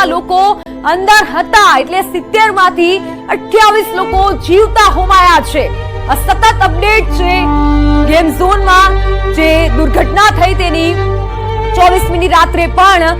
જેટલા લોકો અંદર હતા, એટલે 70 માંથી 28 લોકો જીવતા હોમાયા છે। આ સતત અપડેટ છે ગેમ ઝોનમાં જે દુર્ઘટના થઈ તેની 24મી રાત્રે પણ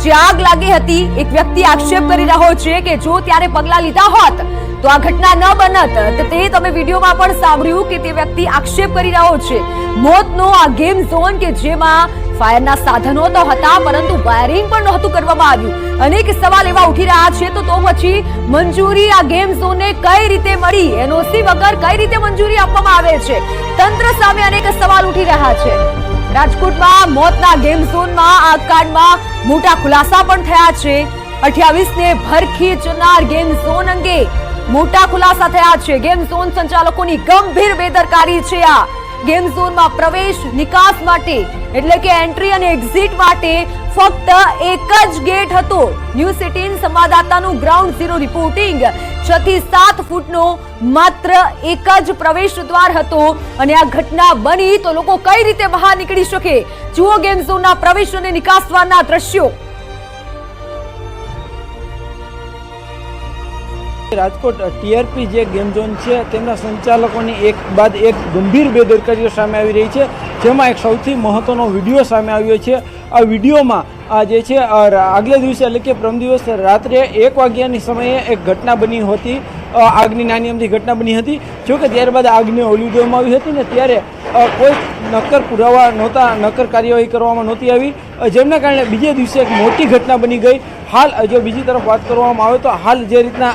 જે આગ લાગી હતી, એક વ્યક્તિ આક્ષેપ કરી રહ્યો છે કે જો ત્યારે પગલા લીધા હોત તો આ ઘટના ન બનત। તે તમે વિડીયોમાં પણ સાંભળ્યું કે તે વ્યક્તિ આક્ષેપ કરી રહ્યો છે મોતનો। આ ગેમ ઝોન કે જેમાં ફાયરના સાધનો તો હતા પરંતુ વાયરિંગ પણ નહોતું કરવામાં આવ્યું। અનેક સવાલ એવા ઉઠી રહ્યા છે તો પછી મંજૂરી આ ગેમ ઝોનને કઈ રીતે મળી, એનઓસી વગર કઈ રીતે મંજૂરી આપવામાં આવે છે? તંત્ર સામે અનેક સવાલ ઉઠી રહ્યા છે। રાજકોટમાં મોતના ગેમ ઝોનમાં આગ કાંડમાં મોટા ખુલાસા પણ થયા છે। 28 ને ભરખી જનાર ગેમ ઝોન અંગે મોટા ખુલાસા થયા છે। ગેમ ઝોન સંચાલકોની ગંભીર બેદરકારી છે। આ ગેમ ઝોનમાં પ્રવેશ નિકાસ માટે એટલે કે એન્ટ્રી અને એક્ઝિટ માટે ફક્ત એક જ ગેટ હતો। ન્યૂઝ 18 સંવાદદાતાનું ગ્રાઉન્ડ ઝીરો રિપોર્ટિંગ 6 થી 7 ફૂટનો માત્ર એક જ પ્રવેશ દ્વાર હતો અને આ ઘટના બની તો લોકો કઈ રીતે બહાર નીકળી શકે? જુઓ ગેમ ઝોનના પ્રવેશ અને નિકાસ દ્વારના દ્રશ્યો। રાજકોટ ટીઆરપી જે ગેમ ઝોન છે તેમના સંચાલકોની એક બાદ એક ગંભીર બેદરકારીઓ સામે આવી રહી છે, જેમાં એક સૌથી મહત્વનો વિડીયો સામે આવ્યો છે। આ વિડીયોમાં જે છે આગલા દિવસે એટલે કે પ્રથમ દિવસ રાત્રે 1 વાગ્યાની સમયે એક ઘટના બની હતી। આગની નાની અમથી ઘટના બની હતી, જોકે ત્યારબાદ આગને ઓલવી દેવામાં આવી હતી ને ત્યારે કોઈ નક્કર પુરાવા નહોતા, નક્કર કાર્યવાહી કરવામાં નહોતી આવી, જેમના કારણે બીજે દિવસે એક મોટી ઘટના બની ગઈ। હાલ જો બીજી તરફ વાત કરવામાં આવે તો હાલ જે રીતના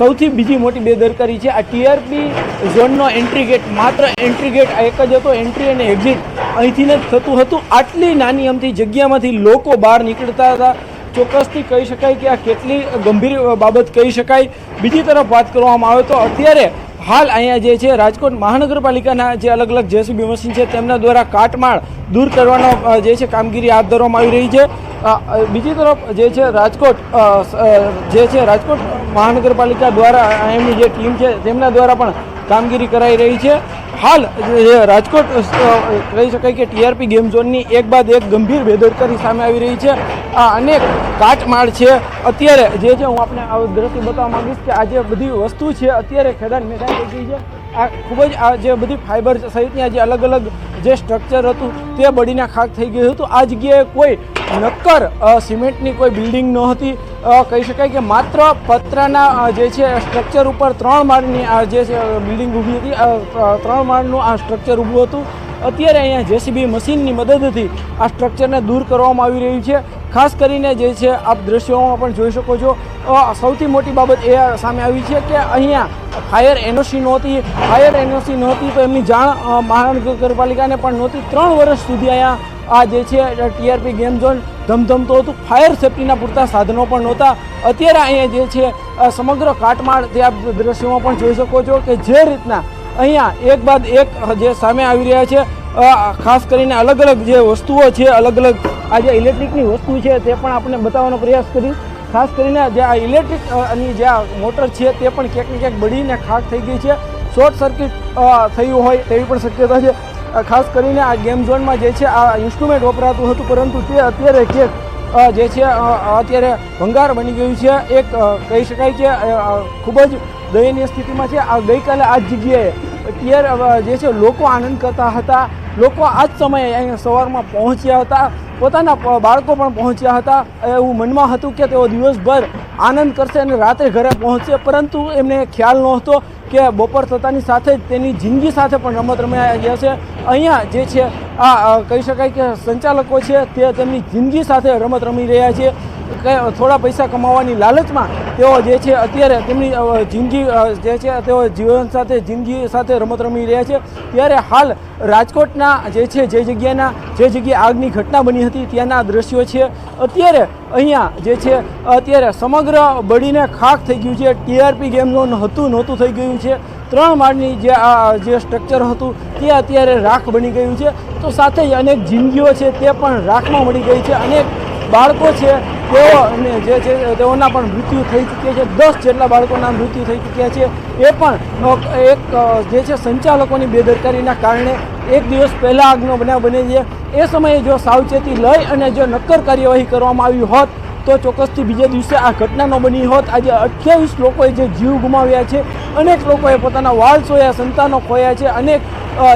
સૌથી બીજી મોટી બેદરકારી છે, આ ટીઆરપી ઝોનનો એન્ટ્રી ગેટ, માત્ર એન્ટ્રી ગેટ એક જ હતો, એન્ટ્રી અને એક્ઝિટ અહીંથી જ થતું હતું। આટલી નાની અમથી જગ્યામાંથી લોકો બહાર નીકળતા હતા। ચોક્કસથી કહી શકાય કે આ કેટલી ગંભીર બાબત કહી શકાય। બીજી તરફ વાત કરવામાં આવે તો અત્યારે હાલ અહીંયા જે છે રાજકોટ મહાનગરપાલિકાના જે અલગ અલગ જેસીબી મશીન છે તેમના દ્વારા કાટમાળ દૂર કરવાનો જે છે કામગીરી હાથ ધરવામાં આવી રહી છે। બીજી તરફ જે છે રાજકોટ મહાનગરપાલિકા દ્વારા એમની જે ટીમ છે તેમના દ્વારા પણ કામગીરી કરાઈ રહી છે। હાલ રાજકોટ કહી શકાય કે ટીઆરપી ગેમ ઝોનની એક બાદ એક ગંભીર બેદરકારી સામે આવી રહી છે। આ અનેક કાટમાળ છે। અત્યારે જે છે હું આપણે આ દ્રશ્ય બતાવવા માંગીશ કે આ જે બધી વસ્તુ છે અત્યારે ખેદાન મેદાન થઈ ગઈ છે। આ ખૂબ જ આ જે બધી ફાઇબર સહિતની જે અલગ અલગ જે સ્ટ્રક્ચર હતું તે બળીને ખાક થઈ ગયું હતું। આ જગ્યાએ કોઈ નક્કર સિમેન્ટની કોઈ બિલ્ડિંગ નહોતી, કહી શકાય કે માત્ર પતરાના જે છે સ્ટ્રક્ચર ઉપર 3 માળની આ જે બિલ્ડિંગ ઊભી હતી, 3 માળનું આ સ્ટ્રક્ચર ઊભું હતું। અત્યારે અહીંયા જેસીબી મશીનની મદદથી આ સ્ટ્રક્ચરને દૂર કરવામાં આવી રહ્યું છે। ખાસ કરીને જે છે આપ દ્રશ્યોમાં પણ જોઈ શકો છો, સૌથી મોટી બાબત એ સામે આવી છે કે અહીંયા ફાયર એનઓસી નહોતી। ફાયર એનઓસી નહોતી તો એમની જાણ મહાનગરપાલિકાને પણ નહોતી। 3 વર્ષ સુધી અહીંયા આ જે છે ટીઆરપી ગેમ ઝોન ધમધમતો હતું, ફાયર સેફ્ટીના પૂરતા સાધનો પણ નહોતા। અત્યારે અહીંયા જે છે સમગ્ર કાટમાળ તે આપ દ્રશ્યોમાં પણ જોઈ શકો છો કે જે રીતના અહીંયા એક બાદ એક જે સામે આવી રહ્યા છે। ખાસ કરીને અલગ અલગ જે વસ્તુઓ છે, અલગ અલગ આ જે ઇલેક્ટ્રિકની વસ્તુ છે તે પણ આપણે બતાવવાનો પ્રયાસ કરીશ। ખાસ કરીને જે આ ઇલેક્ટ્રિકની જે આ મોટર છે તે પણ ક્યાંક ને ક્યાંક બળીને ખાક થઈ ગઈ છે, શોર્ટ સર્કિટ થયું હોય તેવી પણ શક્યતા છે। ખાસ કરીને આ ગેમ ઝોનમાં જે છે આ ઇન્સ્ટ્રુમેન્ટ વપરાતું હતું પરંતુ તે અત્યારે જે છે અત્યારે ભંગાર બની ગયું છે। એક કહી શકાય કે ખૂબ જ દયનીય સ્થિતિમાં છે। આ ગઈકાલે આ જ જગ્યાએ જે છે લોકો આનંદ કરતા હતા, લોકો આ જ સમયે અહીંયા સવારમાં પહોંચ્યા હતા, પોતાના બાળકો પણ પહોંચ્યા હતા। એવું મનમાં હતું કે તેઓ દિવસભર આનંદ કરશે અને રાત્રે ઘરે પહોંચશે, પરંતુ એમને ખ્યાલ નહોતો કે બપોર થતાની સાથે જ તેની જિંદગી સાથે પણ રમત રમાયા જશે। અહીંયા જે છે આ કહી શકાય કે સંચાલકો છે તે તેમની જિંદગી સાથે રમત રમી રહ્યા છે। થોડા પૈસા કમાવાની લાલચમાં તેઓ જે છે અત્યારે તેમની જિંદગી જે છે તેઓ જીવન સાથે જિંદગી સાથે રમત રમી રહ્યા છે। ત્યારે હાલ રાજકોટના જે છે જે જગ્યાએ આગની ઘટના બની હતી ત્યાંના દ્રશ્યો છે। અત્યારે અહીંયા જે છે અત્યારે સમગ્ર બળીને ખાખ થઈ ગયું છે। ટીઆરપી ગેમ ઝોન નહોતું થઈ ગયું છે। 3 માળની જે સ્ટ્રક્ચર હતું તે અત્યારે રાખ બની ગયું છે, તો સાથે જ અનેક જિંદગીઓ છે તે પણ રાખમાં મળી ગઈ છે। અનેક બાળકો છે તેઓના પણ મૃત્યુ થઈ ચૂક્યા છે। 10 જેટલા બાળકોના મૃત્યુ થઈ ચૂક્યા છે। એ પણ એક જે છે સંચાલકોની બેદરકારીના કારણે એક દિવસ પહેલાં આગનો બનાવ બને છે। એ સમયે જો સાવચેતી લઈ અને જો નક્કર કાર્યવાહી કરવામાં આવી હોત તો ચોક્કસથી બીજે દિવસે આ ઘટના ન બની હોત. આજે 28 લોકોએ જે જીવ ગુમાવ્યા છે, અનેક લોકોએ પોતાના વાળ સોયા, સંતાનો ખોયા છે, અનેક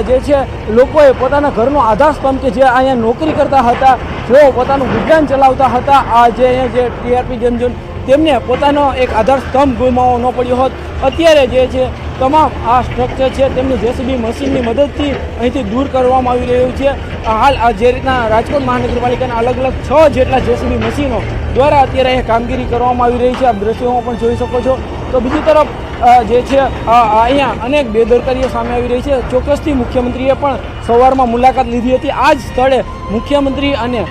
જે છે લોકોએ પોતાના ઘરનો આધારસ્તંભ કે જે અહીંયા નોકરી કરતા હતા, જેઓ પોતાનું ગુજરાન ચલાવતા હતા, આ જે અહીંયા જે ટીઆરપી ગેમ ઝોન, તેમને પોતાનો એક આધારસ્તંભ ગુમાવવો ન પડ્યો હોત. અત્યારે જે છે તમામ આ સ્ટ્રક્ચર છે તેમને જેસીબી મશીનની મદદથી અહીંથી દૂર કરવામાં આવી રહ્યું છે. હાલ આ જે રીતના રાજકોટ મહાનગરપાલિકાના અલગ અલગ 6 જેટલા જેસીબી મશીનો દ્વારા અત્યારે અહીંયા કામગીરી કરવામાં આવી રહી છે. આપ દ્રશ્યોમાં પણ જોઈ શકો છો. તો બીજી તરફ જે છે અહીંયા અનેક બેદરકારીઓ સામે આવી રહી છે. ચોક્કસથી મુખ્યમંત્રીએ પણ સવારમાં મુલાકાત લીધી હતી. આ જ સ્થળે મુખ્યમંત્રી અને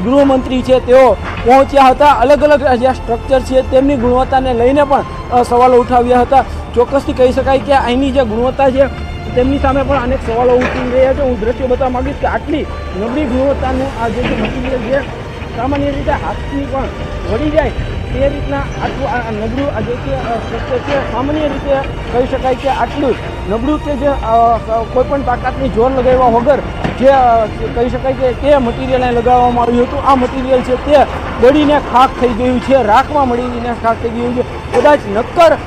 ગૃહમંત્રી છે તેઓ પહોંચ્યા હતા. અલગ અલગ જે સ્ટ્રક્ચર છે તેમની ગુણવત્તાને લઈને પણ સવાલો ઉઠાવ્યા હતા. ચોક્કસથી કહી શકાય કે અહીંની જે ગુણવત્તા છે તેમની સામે પણ અનેક સવાલો ઉઠી રહ્યા છે. હું દ્રશ્ય બતાવવા માંગીશ કે આટલી નબળી ગુણવત્તાનું આ જે મટીરિયલ છે, સામાન્ય રીતે હાથથી પણ વળી જાય તે રીતના આટલું આ નબળું આ જે સ્ટ્રક્ચર છે, સામાન્ય રીતે કહી શકાય કે આટલું નબળું કે જે કોઈપણ તાકાતની જોર લગાવ્યા વગર જે કહી શકાય કે તે મટીરિયલ અહીં લગાવવામાં આવ્યું હતું. આ મટીરિયલ છે તે બળીને ખાખ થઈ ગયું છે, રાખમાં મળીને ખાખ થઈ ગયું છે. કદાચ નક્કર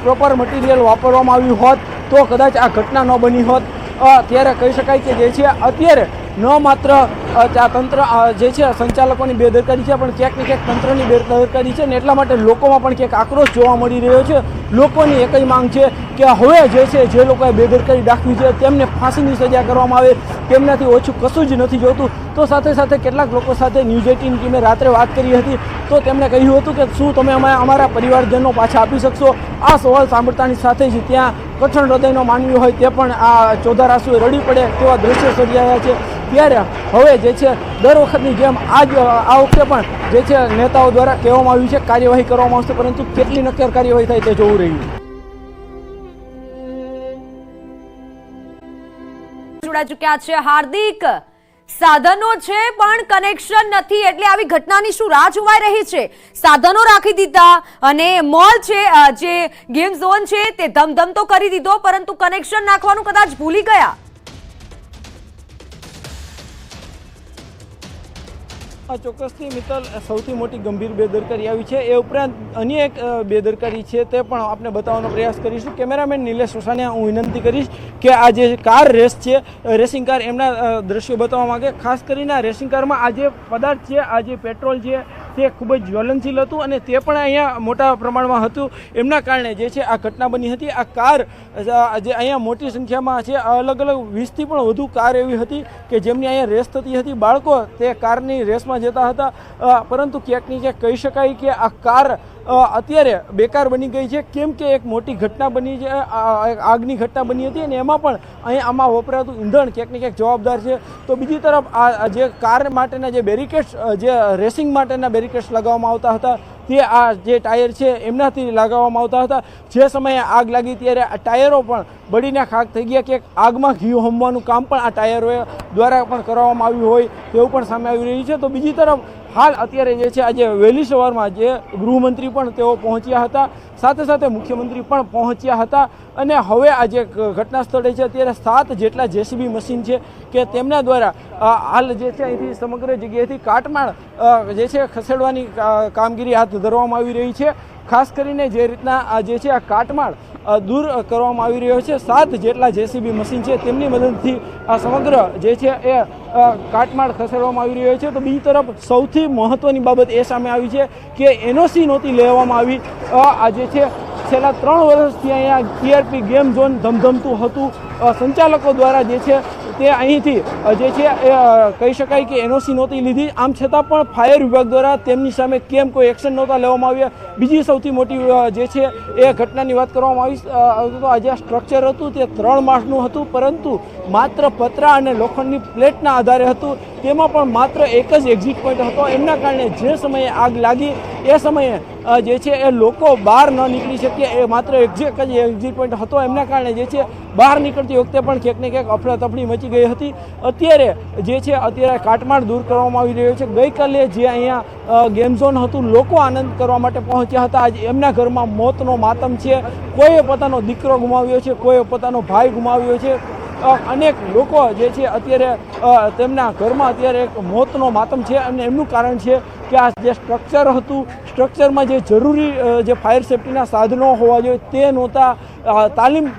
પ્રોપર મટીરિયલ વાપરવામાં આવ્યું હોત તો કદાચ આ ઘટના ન બની હોત. ત્યારે કહી શકાય કે જે છે અત્યારે ન માત્ર તંત્ર જે છે સંચાલકોની બેદરકારી છે, પણ ક્યાંક ને ક્યાંક તંત્રની બેદરકારી છે ને એટલા માટે લોકોમાં પણ ક્યાંક આક્રોશ જોવા મળી રહ્યો છે. લોકોની એક જ માંગ છે કે હવે જે છે જે લોકોએ બેદરકારી દાખવી છે તેમને ફાંસીની સજા કરવામાં આવે, તેમનાથી ઓછું કશું જ નથી જોતું. તો સાથે સાથે કેટલાક લોકો સાથે ન્યૂઝ 18 ટીમે રાત્રે વાત કરી હતી તો તેમણે કહ્યું હતું કે શું તમે અમારા પરિવારજનો પાછા આપી શકશો? આ સવાલ સાંભળતાની સાથે જ ત્યાં કઠણ હૃદયનો માનવી હોય તે પણ આ ચોધાર આંસુએ રડી પડે તેવા દ્રશ્યો સર્જાયા છે. ત્યારે હવે જે છે દર વખતની જેમ આ વખતે પણ જે છે નેતાઓ દ્વારા કહેવામાં આવ્યું છે કાર્યવાહી કરવામાં આવશે, પરંતુ કેટલી નક્કર કાર્યવાહી થાય તે જોવું રહ્યું. જોડા ચૂક્યા છે હાર્દિક. સાધનો છે પણ કનેક્શન નથી, એટલે આવી ઘટનાની શું રાહ જોવાઈ રહી છે? સાધનો રાખી દીધા અને મોલ છે જે ગેમ ઝોન છે તે ધમધમ તો કરી દીધો, પરંતુ કનેક્શન નાખવાનું કદાચ ભૂલી ગયા. ચોક્કસથી મિત્તલ સૌથી મોટી ગંભીર બેદરકારી આવી છે. એ ઉપરાંત અન્ય એક બેદરકારી છે તે પણ આપણે બતાવવાનો પ્રયાસ કરીશું. કેમેરામેન નિલેશ સોસાને હું વિનંતી કરીશ કે આ જે કાર રેસ છે, રેસિંગ કાર, એમના દ્રશ્યો બતાવવા માંગે. ખાસ કરીને આ રેસિંગ કારમાં આ જે પદાર્થ છે, આ જે પેટ્રોલ છે તે ખૂબ જ જ્વલનશીલ હતું અને તે પણ અહીંયા મોટા પ્રમાણમાં હતું. એમના કારણે જે છે આ ઘટના બની હતી. આ કાર જે અહીંયા મોટી સંખ્યામાં છે, અલગ અલગ 20થી પણ વધુ કાર એવી હતી કે જેમની અહીંયા રેસ થતી હતી. બાળકો તે કારની રેસમાં જતા હતા, પરંતુ ક્યાંક ને ક્યાંક કહી શકાય કે આ કાર અત્યારે બેકાર બની ગઈ છે. કેમ કે એક મોટી ઘટના બની છે, આગની ઘટના બની હતી અને એમાં પણ અહીં આમાં વપરાતું ઈંધણ ક્યાંક ને ક્યાંક જવાબદાર છે. તો બીજી તરફ આ જે કાર માટેના જે બેરિકેડ્સ, જે રેસિંગ માટેના બેરિકેડ્સ લગાવવામાં આવતા હતા તે આ જે ટાયર છે એમનાથી લગાવવામાં આવતા હતા. જે સમયે આગ લાગી ત્યારે આ ટાયરો પણ બળીને ખાક થઈ ગયા. કે આગમાં ઘી હોમવાનું કામ પણ આ ટાયરો દ્વારા પણ કરવામાં આવ્યું હોય તેવું પણ સામે આવી રહ્યું છે. તો બીજી તરફ હાલ અત્યારે જે છે આજે વહેલી સવારમાં જે ગૃહમંત્રી પણ તેઓ પહોંચ્યા હતા, સાથે સાથે મુખ્યમંત્રી પણ પહોંચ્યા હતા અને હવે આ જે ઘટના સ્થળે છે અત્યારે 7 જેટલા જેસીબી મશીન છે કે તેમના દ્વારા હાલ જે છે અહીંથી સમગ્ર જગ્યાએથી કાટમાળ જે છે ખસેડવાની કામગીરી હાથ ધરવામાં આવી રહી છે. ખાસ કરીને જે રીતના આ જે છે આ કાટમાળ દૂર કરવામાં આવી રહ્યો છે, 7 જેટલા જેસીબી મશીન છે તેમની મદદથી આ સમગ્ર જે છે એ કાટમાળ ખસેડવામાં આવી રહ્યો છે. તો બીજી તરફ સૌથી મહત્વની બાબત એ સામે આવી છે કે એનઓસી નહોતી લેવામાં આવી. આ જે છે છેલ્લા 3 વર્ષથી અહીંયા ટીઆરપી ગેમ ઝોન ધમધમતું હતું. સંચાલકો દ્વારા જે છે તે અહીંથી જે છે એ કહી શકાય કે એનઓસી નહોતી લીધી. આમ છતાં પણ ફાયર વિભાગ દ્વારા તેમની સામે કેમ કોઈ એક્શન નહોતા લેવામાં આવ્યા. બીજી સૌથી મોટી જે છે એ ઘટનાની વાત કરવામાં આવી તો આજે સ્ટ્રક્ચર હતું તે 3 માળનું હતું, પરંતુ માત્ર પતરા અને લોખંડની પ્લેટના આધારે હતું. તેમાં પણ માત્ર એક જ એક્ઝિટ પોઈન્ટ હતો. એમના કારણે જે સમયે આગ લાગી એ સમયે જે છે એ લોકો બહાર ન નીકળી શક્યા. એ માત્ર એક જ એક્ઝિટ પોઈન્ટ હતો. એમના કારણે જે છે બહાર નીકળતી વખતે પણ ક્યાંક ને ક્યાંક અફડાતફડી મચી ગઈ હતી. અત્યારે જે છે અત્યારે કાટમાળ દૂર કરવામાં આવી રહ્યો છે. ગઈકાલે જે અહીંયા ગેમ ઝોન હતું, લોકો આનંદ કરવા માટે પહોંચ્યા હતા. આજે એમના ઘરમાં મોતનો માતમ છે. કોઈએ પોતાનો દીકરો ગુમાવ્યો છે, કોઈએ પોતાનો ભાઈ ગુમાવ્યો છે, અનેક લોકો જે છે અત્યારે તેમના ઘરમાં અત્યારે એક મોતનો માતમ છે અને એમનું કારણ છે કે આ જે સ્ટ્રક્ચર હતું, સ્ટ્રક્ચરમાં જે જરૂરી જે ફાયર સેફ્ટીના સાધનો હોવા જોઈએ તે નહોતા, તાલીમ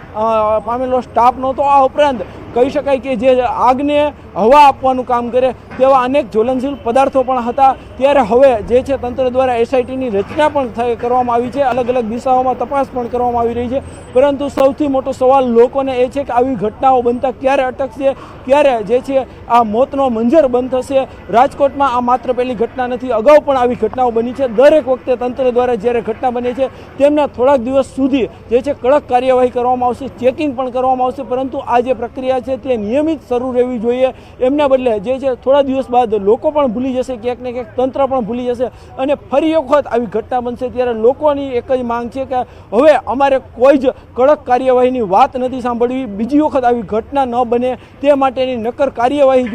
પામેલો સ્ટાફ નહોતો. આ ઉપરાંત કહી શકાય કે જે આગને હવા આપવાનું કામ કરે તેવા અનેક જ્વલનશીલ પદાર્થો પણ હતા. ત્યારે હવે જે છે તંત્ર દ્વારા એસઆઈટીની રચના પણ કરવામાં આવી છે, અલગ અલગ દિશાઓમાં તપાસ પણ કરવામાં આવી રહી છે. પરંતુ સૌથી મોટો સવાલ લોકોને એ છે કે આવી ઘટનાઓ બનતા ક્યારે અટકશે, ક્યારે જે છે આ મોતનો મંજર બંધ થશે. રાજકોટમાં આ માત્ર પહેલી ઘટના નથી, અગાઉ પણ આવી ઘટનાઓ બની છે. દરેક વખતે તંત્ર દ્વારા જ્યારે ઘટના બને છે તેમના થોડાક દિવસ સુધી જે છે કડક કાર્યવાહી કરવામાં આવશે, ચેકિંગ પણ કરવામાં આવશે. પરંતુ આ જે પ્રક્રિયા છે તે નિયમિત શરૂ રહેવી જોઈએ. એમના બદલે જે છે થોડા દિવસ બાદ લોકો પણ ભૂલી જશે, ક્યાંક ને ક્યાંક તંત્ર પણ ભૂલી જશે અને ફરી વખત આવી ઘટના બનશે. ત્યારે લોકોની એક જ માંગ છે કે હવે અમારે કોઈ જ કડક કાર્યવાહીની વાત નથી સાંભળવી. બીજી વખત આવી ઘટના ન બને તે માટેની નક્કર કાર્યવાહી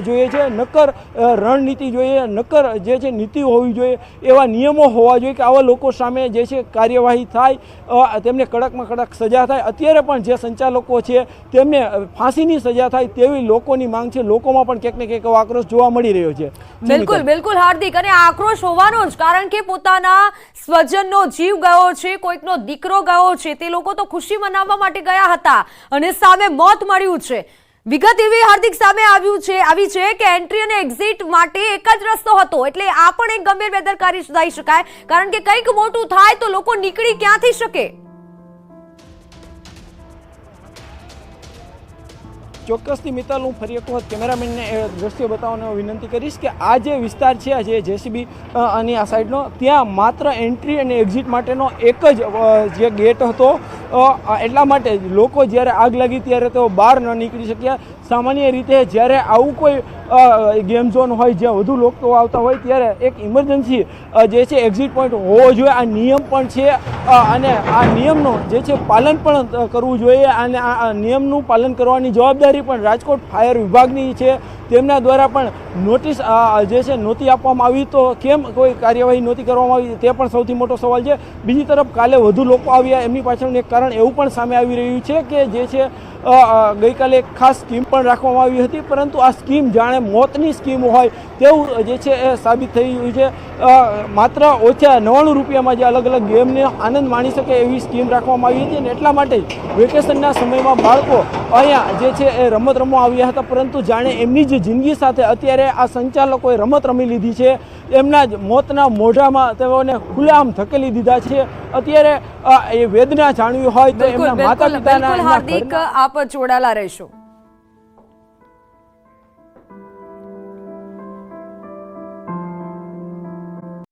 જોઈએ છે, નક્કર રણનીતિ જોઈએ, નક્કર જે છે નીતિ હોવી જોઈએ, એવા નિયમો હોવા જોઈએ કે આવા લોકો સામે જે છે કાર્યવાહી થાય, તેમને કડકમાં કડક સજા થાય. અત્યારે પણ જે સંચાલકો છે તેમને ફાંસીની સજા થાય તેવી લોકોની માંગ છે. લોકોમાં પણ ક્યાંક ને ક્યાંક આક્રોશ જોવા મળી રહ્યો છે. બિલકુલ બિલકુલ હાર્દિક, અને આક્રોશ હોવાનો જ, કારણ કે પોતાના સ્વજનનો જીવ ગયો છે, કોઈકનો દીકરો ગયો છે, તે લોકો તો ખુશી મનાવવા માટે ગયા હતા અને સામે મોત મળ્યું છે. વિગત એવી હાર્દિક સામે આવી છે કે એન્ટ્રી અને એક્ઝિટ માટે એક જ રસ્તો હતો, એટલે આ પણ એક ગંભીર બેદરકારી થઈ શકાય, કારણ કે કંઈક મોટું થાય તો લોકો નીકળી ક્યાંથી શકે. ચોક્કસથી મિત્તલ, હું ફરી એક વખત કેમેરામેનને એ દ્રશ્ય બતાવવાનો વિનંતી કરીશ કે આ જે વિસ્તાર છે, જે જેસીબી અને આ સાઈડનો, ત્યાં માત્ર એન્ટ્રી અને એક્ઝિટ માટેનો એક જ જે ગેટ હતો. એટલા માટે લોકો જ્યારે આગ લાગી ત્યારે તેઓ બહાર ન નીકળી શક્યા. સામાન્ય રીતે જ્યારે આવું કોઈ ગેમ ઝોન હોય જ્યાં વધુ લોકો આવતા હોય ત્યારે એક ઇમરજન્સી જે છે એક્ઝિટ પોઈન્ટ હોવો જોઈએ. આ નિયમ પણ છે અને આ નિયમનું જે છે પાલન પણ કરવું જોઈએ અને આ નિયમનું પાલન કરવાની જવાબદારી પણ રાજકોટ ફાયર વિભાગની છે. તેમના દ્વારા પણ નોટિસ જે છે નહોતી આપવામાં આવી, તો કેમ કોઈ કાર્યવાહી નહોતી કરવામાં આવી તે પણ સૌથી મોટો સવાલ છે. બીજી તરફ કાલે વધુ લોકો આવ્યા, એમની પાછળનું એક કારણ એવું પણ સામે આવી રહ્યું છે કે જે છે ગઈકાલે એક ખાસ સ્કીમ પણ રાખવામાં આવી હતી, પરંતુ આ સ્કીમ જાણે મોતની સ્કીમ હોય તેવું જે છે એ સાબિત થઈ રહ્યું છે. માત્ર ઓછા 99 રૂપિયામાં જે અલગ અલગ ગેમને આનંદ માણી શકે એવી સ્કીમ રાખવામાં આવી હતી અને એટલા માટે વેકેશનના સમયમાં બાળકો અહીંયા જે છે એ રમત રમવા આવ્યા હતા. પરંતુ જાણે એમની જ જિંદગી સાથે અત્યારે આ સંચાલકોએ રમત રમી લીધી છે, એમના જ મોતના મોઢામાં તેઓને ખુલ્લેઆમ ધકેલી દીધા છે. અત્યારે એ વેદના જાણવી હોય તો એમના માતા પિતાના. હાર્દિક, આપ જોડાયેલા રહેશો.